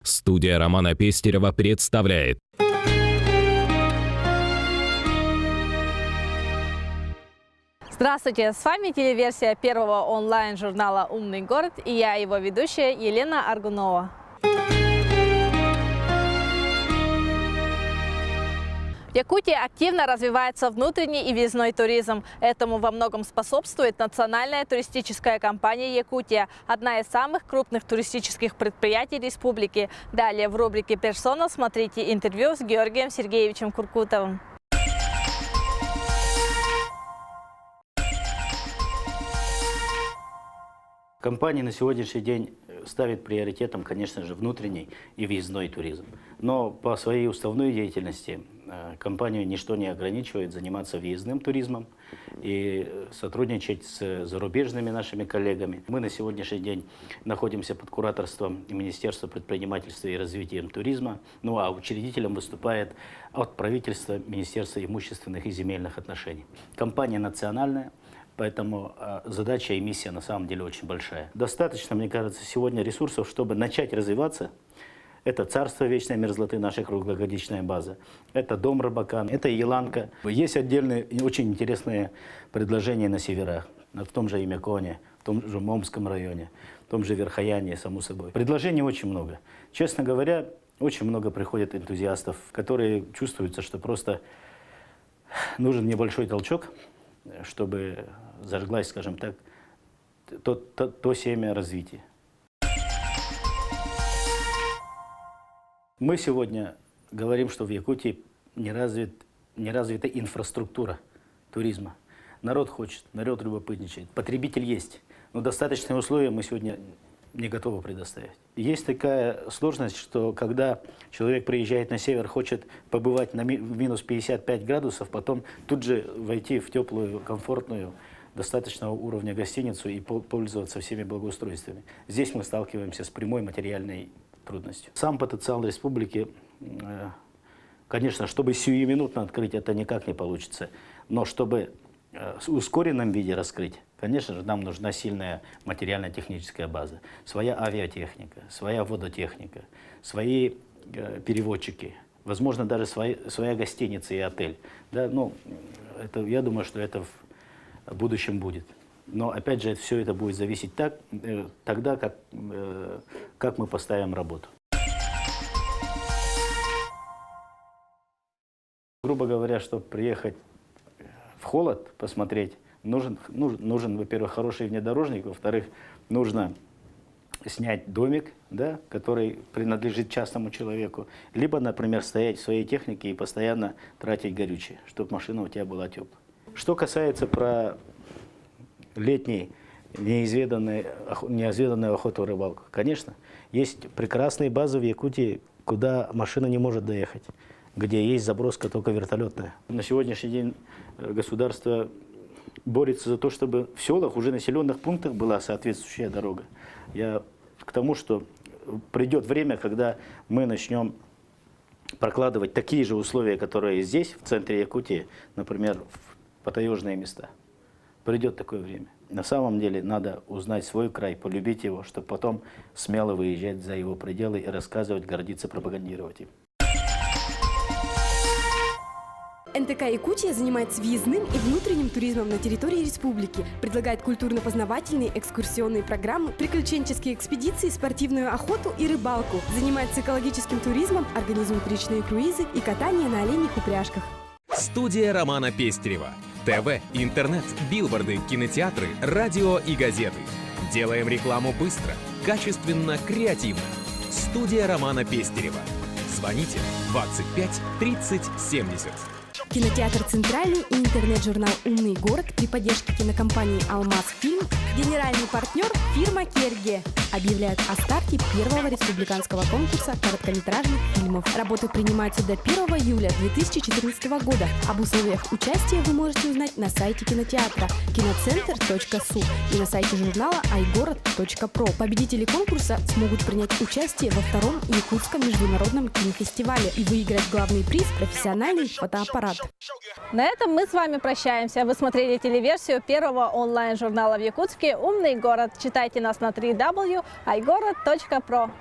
Студия Романа Пестерева представляет. Здравствуйте, с вами телеверсия первого онлайн-журнала «Умный город» и я, его ведущая Елена Аргунова. В Якутии активно развивается внутренний и въездной туризм. Этому во многом способствует национальная туристическая компания «Якутия», одна из самых крупных туристических предприятий республики. Далее в рубрике «Персона» смотрите интервью с Георгием Сергеевичем Куркутовым. Компания на сегодняшний день ставит приоритетом, конечно же, внутренний и въездной туризм. Но по своей уставной деятельности компанию ничто не ограничивает заниматься въездным туризмом и сотрудничать с зарубежными нашими коллегами. Мы на сегодняшний день находимся под кураторством Министерства предпринимательства и развития туризма, ну а учредителем выступает от правительства Министерства имущественных и земельных отношений. Компания национальная. Поэтому задача и миссия на самом деле очень большая. Достаточно, мне кажется, сегодня ресурсов, чтобы начать развиваться. Это царство вечной мерзлоты, наша круглогодичная база. Это дом рыбака, это Еланка. Есть отдельные очень интересные предложения на северах. В том же Имяконе, в том же Момском районе, в том же Верхояне, само собой. Предложений очень много. Честно говоря, очень много приходит энтузиастов, которые чувствуются, что просто нужен небольшой толчок, чтобы зажглась, скажем так, то семя развития. Мы сегодня говорим, что в Якутии не развита инфраструктура туризма. Народ хочет, народ любопытничает, потребитель есть, но достаточные условия мы сегодня не готовы предоставить. Есть такая сложность, что когда человек приезжает на север, хочет побывать в минус 55 градусов, потом тут же войти в теплую, комфортную, достаточного уровня гостиницу и пользоваться всеми благоустройствами. Здесь мы сталкиваемся с прямой материальной трудностью. Сам потенциал республики, конечно, чтобы сиюминутно открыть, это никак не получится, но чтобы в ускоренном виде раскрыть, конечно же, нам нужна сильная материально-техническая база. Своя авиатехника, своя водотехника, свои переводчики, возможно, даже своя гостиница и отель. Да, ну, я думаю, что это в будущем будет. Но, опять же, все это будет зависеть тогда, как мы поставим работу. Грубо говоря, чтобы приехать в холод посмотреть, нужен, во-первых, хороший внедорожник, во-вторых, нужно снять домик, да, который принадлежит частному человеку, либо, например, стоять в своей технике и постоянно тратить горючее, чтобы машина у тебя была теплая. Что касается про летней неизведанную охоту и рыбалку, конечно, есть прекрасные базы в Якутии, куда машина не может доехать, где есть заброска только вертолетная. На сегодняшний день государство борется за то, чтобы в селах, уже населенных пунктах была соответствующая дорога. Я к тому, что придет время, когда мы начнем прокладывать такие же условия, которые здесь, в центре Якутии, например, в потаежные места. Придет такое время. На самом деле надо узнать свой край, полюбить его, чтобы потом смело выезжать за его пределы и рассказывать, гордиться, пропагандировать им. НТК «Якутия» занимается въездным и внутренним туризмом на территории республики, предлагает культурно-познавательные экскурсионные программы, приключенческие экспедиции, спортивную охоту и рыбалку, занимается экологическим туризмом, организует речные круизы и катание на оленьих упряжках. Студия Романа Пестерева. ТВ, интернет, билборды, кинотеатры, радио и газеты. Делаем рекламу быстро, качественно, креативно. Студия Романа Пестерева. Звоните 25 30 70. Кинотеатр «Центральный» и интернет-журнал «Умный город» при поддержке кинокомпании «Алмаз Фильм», генеральный партнер фирма «Керге» объявляют о старте первого республиканского конкурса короткометражных фильмов. Работы принимаются до 1 июля 2014 года. Об условиях участия вы можете узнать на сайте кинотеатра киноцентр.су и на сайте журнала iGorod.pro. Победители конкурса смогут принять участие во втором Якутском международном кинофестивале и выиграть главный приз – профессиональный фотоаппарат. На этом мы с вами прощаемся. Вы смотрели телеверсию первого онлайн-журнала в Якутске «Умный город». Читайте нас на www.igorod.pro.